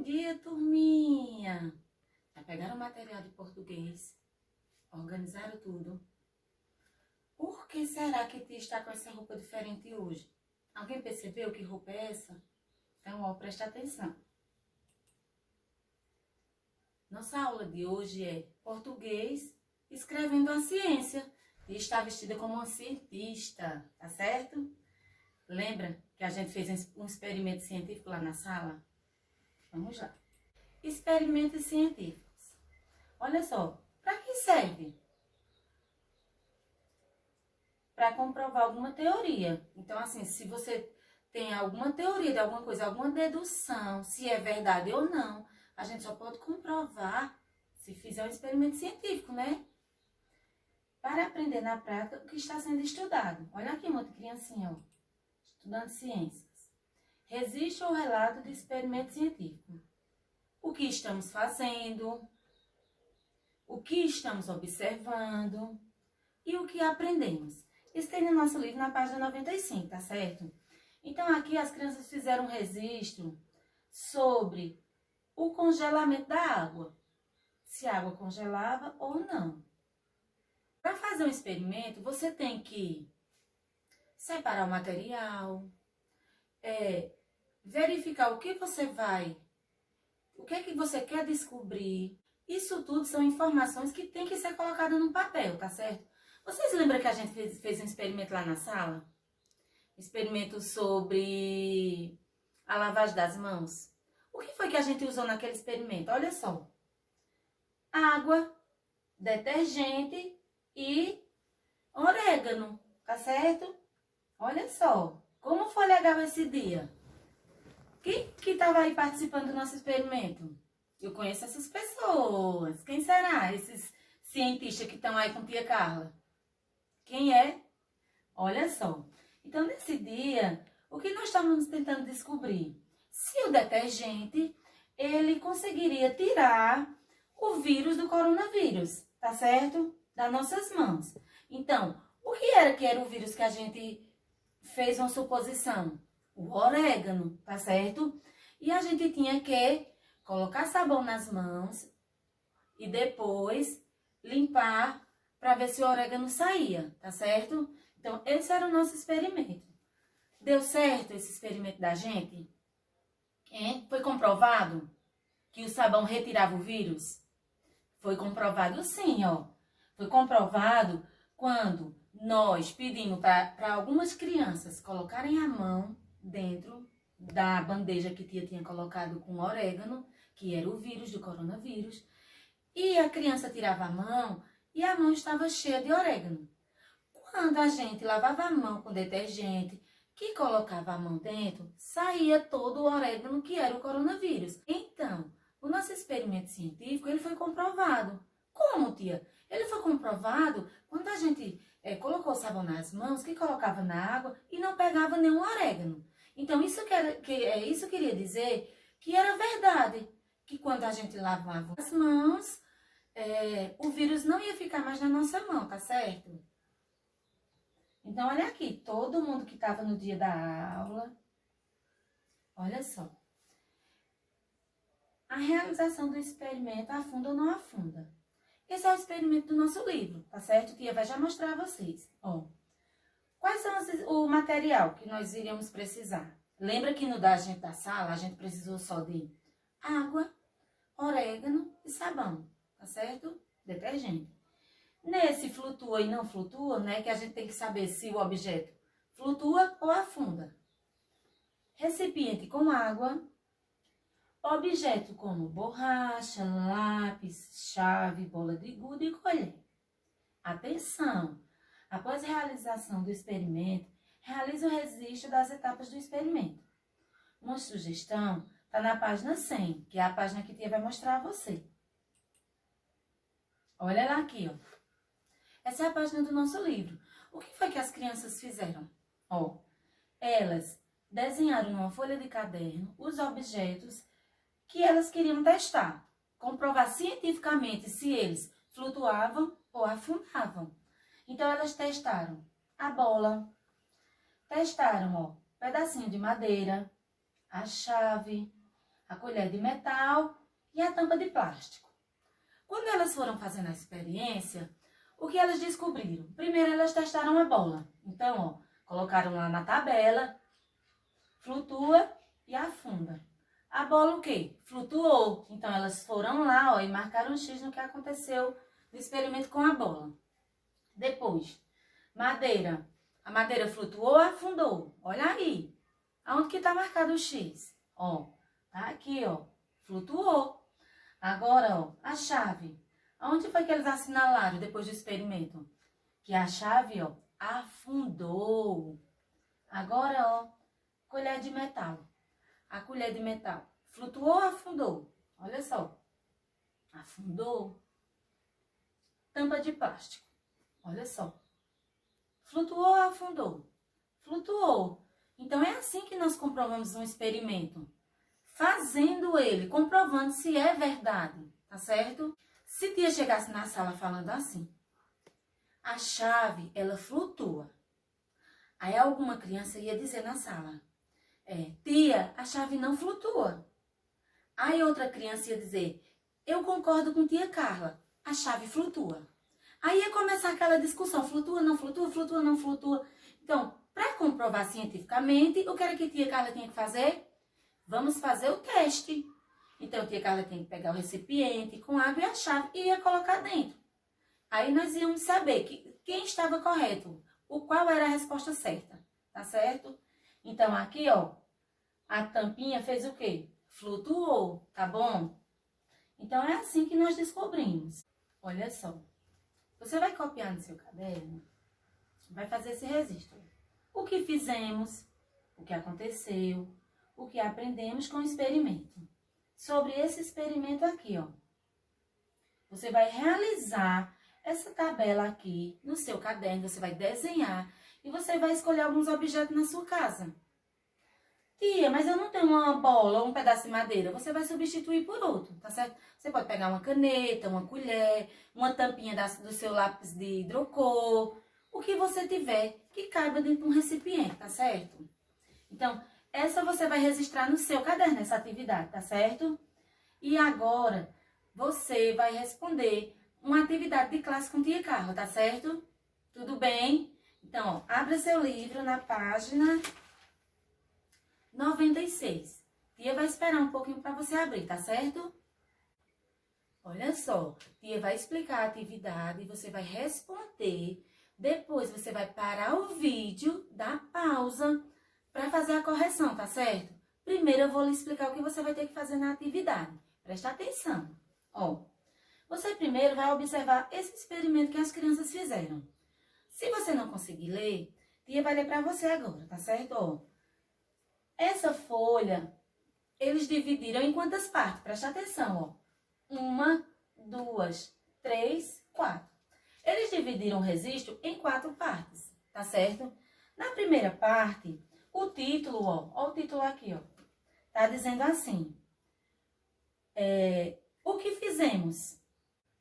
dia, turminha! Já pegaram o material de português? Organizaram tudo? Por que será que tia está com essa roupa diferente hoje? Alguém percebeu que roupa é essa? Então, ó, presta atenção. Nossa aula de hoje é português escrevendo a ciência. Tia está vestida como uma cientista, tá certo? Lembra que a gente fez um experimento científico lá na sala? Vamos lá. Experimentos científicos. Olha só, para que serve? Para comprovar alguma teoria. Então, assim, se você tem alguma teoria de alguma coisa, alguma dedução, se é verdade ou não, a gente só pode comprovar se fizer um experimento científico, né? Para aprender na prática o que está sendo estudado. Olha aqui, uma criancinha, ó, estudando ciências. Registro ou relato de experimento científico. O que estamos fazendo, o que estamos observando e o que aprendemos. Isso tem no nosso livro na página 95, tá certo? Então, aqui as crianças fizeram um registro sobre o congelamento da água. Se a água congelava ou não. Para fazer um experimento, você tem que separar o material, verificar o que é que você quer descobrir. Isso tudo são informações que tem que ser colocadas no papel, tá certo? Vocês lembram que a gente fez um experimento lá na sala? Experimento sobre a lavagem das mãos. O que foi que a gente usou naquele experimento? Olha só. Água, detergente e orégano, tá certo? Olha só. Como foi legal esse dia? Quem que estava aí participando do nosso experimento? Eu conheço essas pessoas. Quem será? Esses cientistas que estão aí com tia Carla. Quem é? Olha só. Então, nesse dia, o que nós estávamos tentando descobrir? Se o detergente, ele conseguiria tirar o vírus do coronavírus, tá certo? Das nossas mãos. Então, o que era o vírus que a gente fez uma suposição? O orégano, tá certo? E a gente tinha que colocar sabão nas mãos e depois limpar para ver se o orégano saía, tá certo? Então, esse era o nosso experimento. Deu certo esse experimento da gente? Foi comprovado que o sabão retirava o vírus? Foi comprovado sim, ó. Foi comprovado quando nós pedimos para algumas crianças colocarem a mão dentro da bandeja que tia tinha colocado com orégano, que era o vírus do coronavírus, e a criança tirava a mão e a mão estava cheia de orégano. Quando a gente lavava a mão com detergente, que colocava a mão dentro, saía todo o orégano que era o coronavírus. Então, o nosso experimento científico, ele foi comprovado. Como, tia? Ele foi comprovado quando a gente colocou o sabão nas mãos, que colocava na água e não pegava nenhum orégano. Então, isso queria dizer que era verdade, que quando a gente lavava as mãos, o vírus não ia ficar mais na nossa mão, tá certo? Então, olha aqui, todo mundo que estava no dia da aula, olha só. A realização do experimento afunda ou não afunda? Esse é o experimento do nosso livro, tá certo? Tia vai já mostrar a vocês. Ó, quais são o material que nós iríamos precisar? Lembra que no da gente da sala, a gente precisou só de água, orégano e sabão, tá certo? Detergente. Nesse flutua e não flutua, né? Que a gente tem que saber se o objeto flutua ou afunda. Recipiente com água. Objeto como borracha, lápis, chave, bola de gude e colher. Atenção! Após a realização do experimento, realize o registro das etapas do experimento. Uma sugestão está na página 100, que é a página que a tia vai mostrar a você. Olha lá aqui, ó. Essa é a página do nosso livro. O que foi que as crianças fizeram? Ó, elas desenharam numa folha de caderno os objetos que elas queriam testar. Comprovar cientificamente se eles flutuavam ou afundavam. Então, elas testaram a bola, testaram, ó, pedacinho de madeira, a chave, a colher de metal e a tampa de plástico. Quando elas foram fazendo a experiência, o que elas descobriram? Primeiro elas testaram a bola. Então, ó, colocaram lá na tabela, flutua e afunda. A bola o quê? Flutuou. Então, elas foram lá, ó, e marcaram um X no que aconteceu no experimento com a bola. Depois, madeira. A madeira flutuou ou afundou? Olha aí. Aonde que tá marcado o X? Ó, tá aqui, ó. Flutuou. Agora, ó, a chave. Aonde foi que eles assinalaram depois do experimento? Que a chave, ó, afundou. Agora, ó, colher de metal. A colher de metal flutuou ou afundou? Olha só. Afundou. Tampa de plástico. Olha só. Flutuou ou afundou? Flutuou. Então, é assim que nós comprovamos um experimento. Fazendo ele, comprovando se é verdade. Tá certo? Se tia chegasse na sala falando assim, a chave, ela flutua. Aí alguma criança ia dizer na sala, tia, a chave não flutua. Aí outra criança ia dizer, eu concordo com tia Carla, a chave flutua. Aí ia começar aquela discussão, flutua, não flutua, flutua, não flutua. Então, para comprovar cientificamente, o que era que tia Carla tinha que fazer? Vamos fazer o teste. Então, tia Carla tem que pegar o recipiente com água e a chave e ia colocar dentro. Aí nós íamos saber quem estava correto, qual era a resposta certa, tá certo? Então, aqui, ó, a tampinha fez o quê? Flutuou, tá bom? Então, é assim que nós descobrimos. Olha só, você vai copiar no seu caderno, vai fazer esse registro. O que fizemos, o que aconteceu, o que aprendemos com o experimento. Sobre esse experimento aqui, ó. Você vai realizar essa tabela aqui no seu caderno, você vai desenhar e você vai escolher alguns objetos na sua casa. Tia, mas eu não tenho uma bola ou um pedaço de madeira. Você vai substituir por outro, tá certo? Você pode pegar uma caneta, uma colher, uma tampinha do seu lápis de hidrocor, o que você tiver que caiba dentro de um recipiente, tá certo? Então, essa você vai registrar no seu caderno, essa atividade, tá certo? E agora, você vai responder uma atividade de classe com tia Carla, tá certo? Tudo bem? Então, ó, abra seu livro na página 96. Tia vai esperar um pouquinho para você abrir, tá certo? Olha só, tia vai explicar a atividade, você vai responder. Depois, você vai parar o vídeo, dar pausa para fazer a correção, tá certo? Primeiro, eu vou lhe explicar o que você vai ter que fazer na atividade. Presta atenção. Ó, você primeiro vai observar esse experimento que as crianças fizeram. Se você não conseguir ler, tia vai ler para você agora, tá certo? Ó, essa folha, eles dividiram em quantas partes? Presta atenção, ó. 1, 2, 3, 4. Eles dividiram o registro em 4 partes, tá certo? Na primeira parte, o título, ó o título aqui, ó, tá dizendo assim, o que fizemos?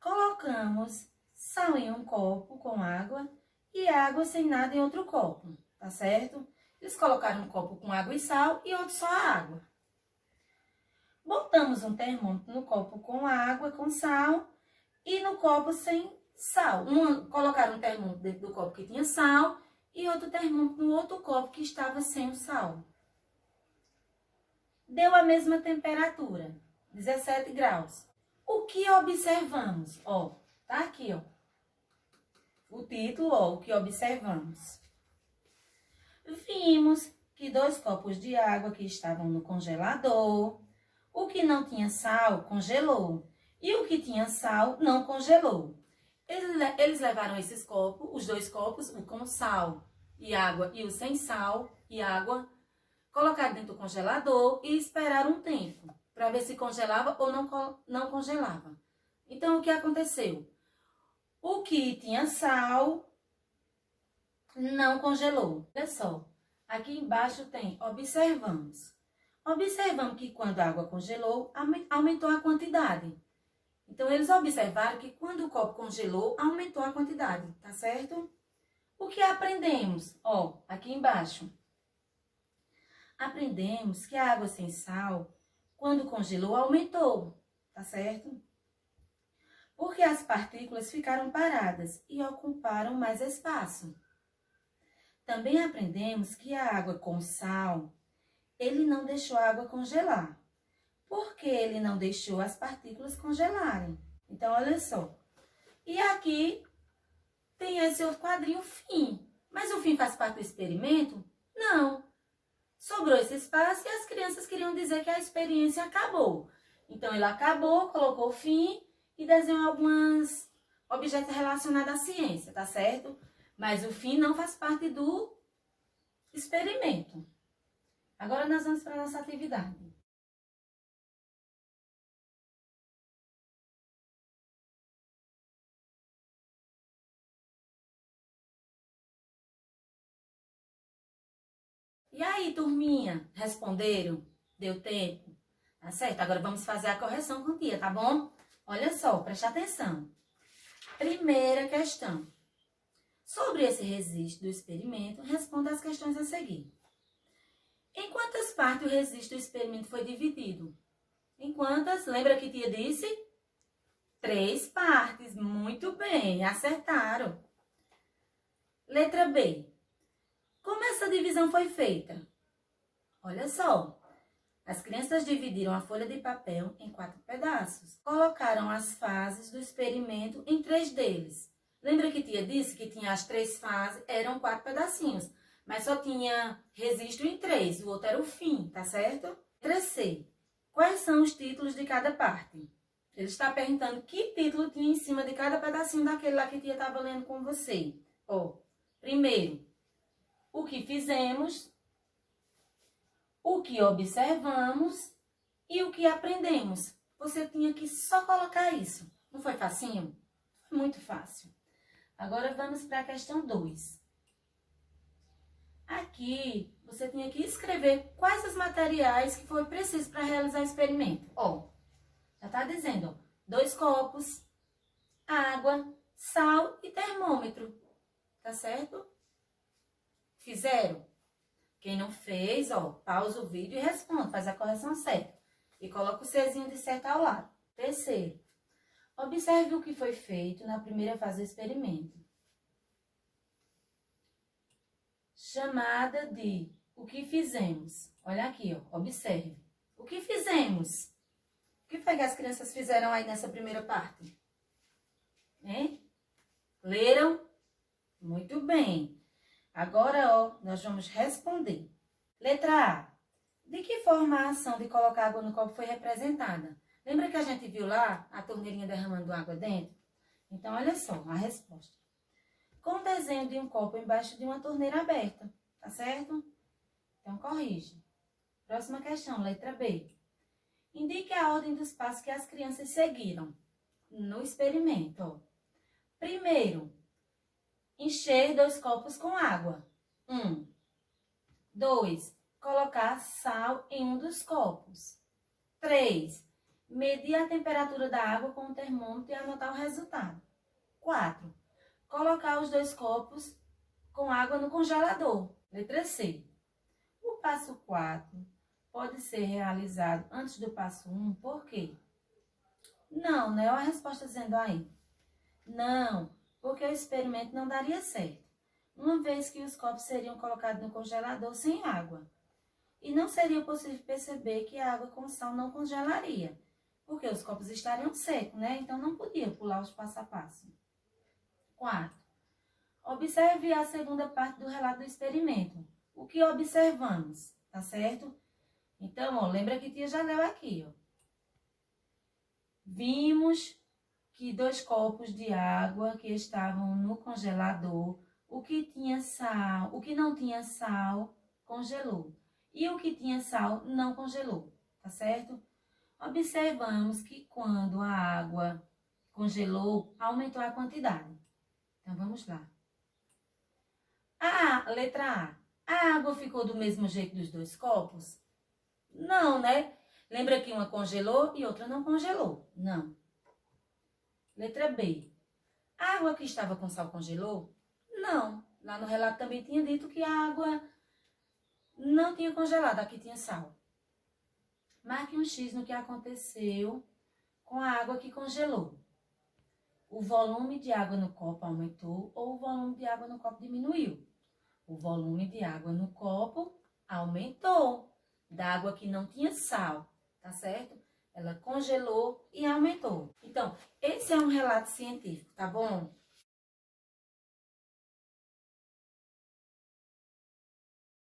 Colocamos sal em um copo com água e água sem nada em outro copo, tá certo? Eles colocaram um copo com água e sal e outro só água. Botamos um termômetro no copo com água, com sal e no copo sem sal. Colocaram um termômetro dentro do copo que tinha sal e outro termômetro no outro copo que estava sem o sal. Deu a mesma temperatura, 17 graus. O que observamos? Ó, tá aqui, ó. O título, ó, o que observamos. Vimos que 2 copos de água que estavam no congelador, o que não tinha sal, congelou. E o que tinha sal, não congelou. Eles levaram esses copos, os 2 copos, o com sal e água e o sem sal e água, colocaram dentro do congelador e esperaram um tempo para ver se congelava ou não congelava. Então, o que aconteceu? O que tinha sal não congelou. Olha só, aqui embaixo tem observamos. Observamos que quando a água congelou, aumentou a quantidade. Então, eles observaram que quando o copo congelou, aumentou a quantidade, tá certo? O que aprendemos? Ó, aqui embaixo. Aprendemos que a água sem sal Quando congelou, aumentou, tá certo? Porque as partículas ficaram paradas e ocuparam mais espaço. Também aprendemos que a água com sal, ele não deixou a água congelar. Porque ele não deixou as partículas congelarem. Então, olha só. E aqui tem esse outro quadrinho fim. Mas o fim faz parte do experimento? Não. Sobrou esse espaço e as crianças queriam dizer que a experiência acabou. Então, ele acabou, colocou o fim e desenhou alguns objetos relacionados à ciência, tá certo? Mas o fim não faz parte do experimento. Agora nós vamos para a nossa atividade. E aí, turminha? Responderam? Deu tempo? Tá certo? Agora vamos fazer a correção com tia, tá bom? Olha só, preste atenção. Primeira questão. Sobre esse registro do experimento, responda as questões a seguir. Em quantas partes o registro do experimento foi dividido? Em quantas? Lembra que tia disse? 3 partes. Muito bem, acertaram. Letra B. Como essa divisão foi feita? Olha só. As crianças dividiram a folha de papel em 4 pedaços. Colocaram as fases do experimento em 3 deles. Lembra que tia disse que tinha as 3 fases, eram 4 pedacinhos. Mas só tinha registro em 3, o outro era o fim, tá certo? Letra C. Quais são os títulos de cada parte? Ele está perguntando que título tinha em cima de cada pedacinho daquele lá que tia estava lendo com você. Ó, primeiro, o que fizemos, o que observamos e o que aprendemos. Você tinha que só colocar isso. Não foi facinho? Foi muito fácil. Agora vamos para a questão 2. Aqui, você tinha que escrever quais os materiais que foi preciso para realizar o experimento. Ó, já está dizendo, ó, 2 copos, água, sal e termômetro. Tá certo? Fizeram? Quem não fez, ó, pausa o vídeo e responde, faz a correção certa. E coloca o Czinho de certo ao lado. Terceiro, observe o que foi feito na primeira fase do experimento. Chamada de o que fizemos. Olha aqui, ó, observe. O que fizemos? O que foi que as crianças fizeram aí nessa primeira parte? Hein? Leram? Muito bem. Agora, ó, nós vamos responder. Letra A. De que forma a ação de colocar água no copo foi representada? Lembra que a gente viu lá a torneirinha derramando água dentro? Então, olha só a resposta. Com o desenho de um copo embaixo de uma torneira aberta, tá certo? Então, corrige. Próxima questão, letra B. Indique a ordem dos passos que as crianças seguiram no experimento. Ó. Primeiro, encher 2 copos com água. 1. 2. Colocar sal em um dos copos. 3. Medir a temperatura da água com o termômetro e anotar o resultado. 4. Colocar os 2 copos com água no congelador. Letra C. O passo 4 pode ser realizado antes do passo 1, por quê? Não, né? Olha a resposta dizendo aí. Não, porque o experimento não daria certo, uma vez que os copos seriam colocados no congelador sem água. E não seria possível perceber que a água com sal não congelaria, porque os copos estariam secos, né? Então não podia pular os passo a passo. 4. Observe a segunda parte do relato do experimento. O que observamos, tá certo? Então, ó, lembra que tia já leu aqui, ó. Vimos que 2 copos de água que estavam no congelador, o que tinha sal, o que não tinha sal, congelou. E o que tinha sal, não congelou, tá certo? Observamos que quando a água congelou, aumentou a quantidade. Então, vamos lá. Letra A. A água ficou do mesmo jeito dos 2 copos? Não, né? Lembra que uma congelou e outra não congelou? Não. Letra B. A água que estava com sal congelou? Não. Lá no relato também tinha dito que a água não tinha congelado, aqui tinha sal. Marque um X no que aconteceu com a água que congelou. O volume de água no copo aumentou ou o volume de água no copo diminuiu? O volume de água no copo aumentou, da água que não tinha sal, tá certo? Ela congelou e aumentou. Então, esse é um relato científico, tá bom?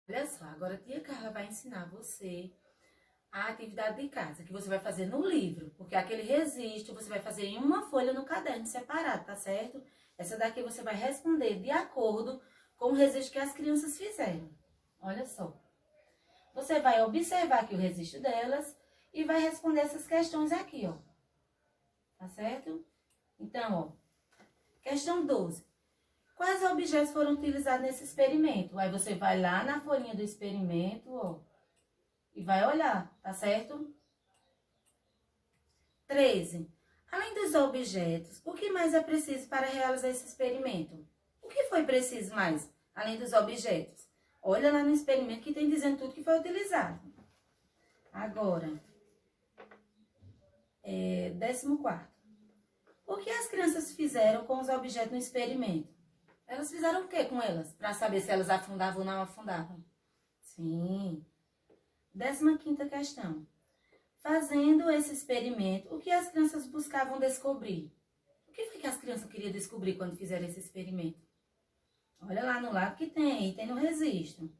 Olha só, agora a tia Carla vai ensinar você a atividade de casa, que você vai fazer no livro, porque aquele registro você vai fazer em uma folha no caderno separado, tá certo? Essa daqui você vai responder de acordo com o registro que as crianças fizeram. Olha só. Você vai observar aqui o registro delas e vai responder essas questões aqui, ó. Tá certo? Então, ó, questão 12. Quais objetos foram utilizados nesse experimento? Aí você vai lá na folhinha do experimento, ó, e vai olhar, tá certo? 13. Além dos objetos, o que mais é preciso para realizar esse experimento? O que foi preciso mais, além dos objetos? Olha lá no experimento que tem dizendo tudo que foi utilizado. Agora, 14. O que as crianças fizeram com os objetos no experimento? Elas fizeram o que com elas? Para saber se elas afundavam ou não afundavam? Sim. 15ª questão. Fazendo esse experimento, o que as crianças buscavam descobrir? O que foi que as crianças queriam descobrir quando fizeram esse experimento? Olha lá no lado que tem no registro.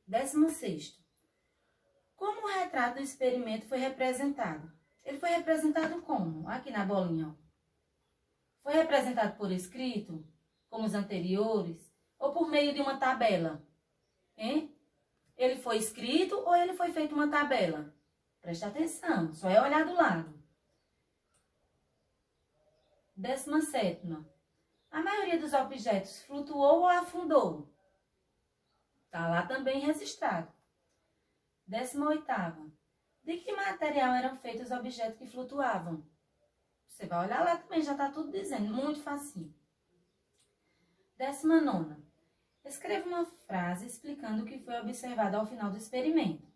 16º. Como o retrato do experimento foi representado? Ele foi representado como? Aqui na bolinha, ó. Foi representado por escrito, como os anteriores, ou por meio de uma tabela? Hein? Ele foi escrito ou ele foi feito uma tabela? Preste atenção, só é olhar do lado. 17ª. A maioria dos objetos flutuou ou afundou? Está lá também registrado. 18ª. De que material eram feitos os objetos que flutuavam? Você vai olhar lá também, já está tudo dizendo, muito facinho. 19ª. Escreva uma frase explicando o que foi observado ao final do experimento.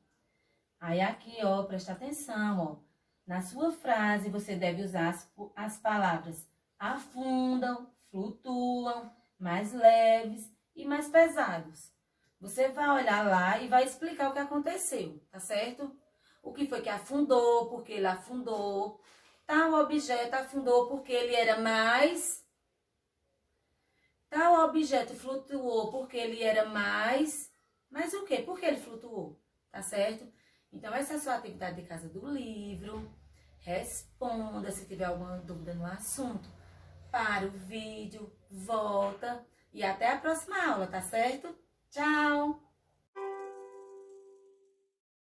Aí aqui, ó, presta atenção, ó. Na sua frase, você deve usar as palavras afundam, flutuam, mais leves e mais pesados. Você vai olhar lá e vai explicar o que aconteceu, tá certo? O que foi que afundou, porque ele afundou. Tal objeto afundou porque ele era mais... Tal objeto flutuou porque ele era mais... Mas o quê? Por que ele flutuou? Tá certo? Então, essa é a sua atividade de casa do livro. Responda se tiver alguma dúvida no assunto. Para o vídeo, volta e até a próxima aula, tá certo? Tchau!